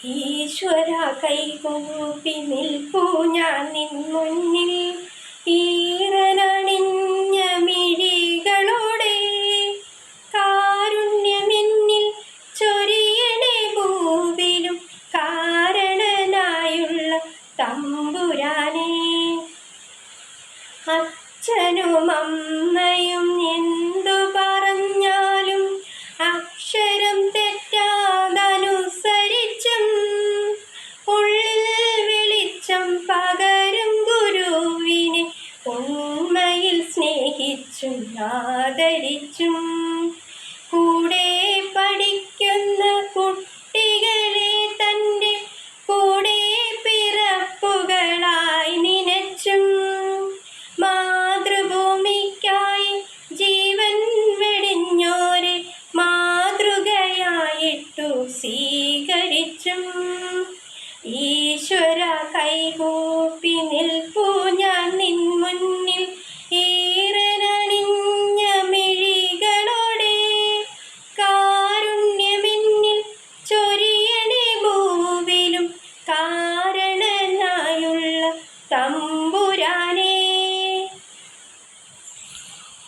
ഈശ്വര കൈകൂപ്പി നിൽപ്പൂ ഞാൻ നിൻ മുന്നിൽ, ഈറനണിഞ്ഞ മിഴികളോടെ കാരുണ്യമെന്നിൽ ചൊരിയണേ ഭൂവിലും കാരണനായുള്ള തമ്പുരാനേ. അച്ഛനും അമ്മയും എന്തു പറഞ്ഞാലും അക്ഷരം തെറ്റാതനുസരിച്ചും ഉള്ളിൽ വെളിച്ചം പകരും ഗുരുവിനെ ഉണ്മയിൽ സ്നേഹിച്ചും ആദരിച്ചും കൂടെ പഠിക്കുന്ന കുട്ടികളെ തൻ്റെ കൂടെ പിറപ്പുകളായി നനച്ചും മാതൃഭൂമിക്കായി ജീവൻ വെടിഞ്ഞോരെ മാതൃകയായിട്ടു സ്വീകരിച്ചും ഈശ്വര കൈകൂ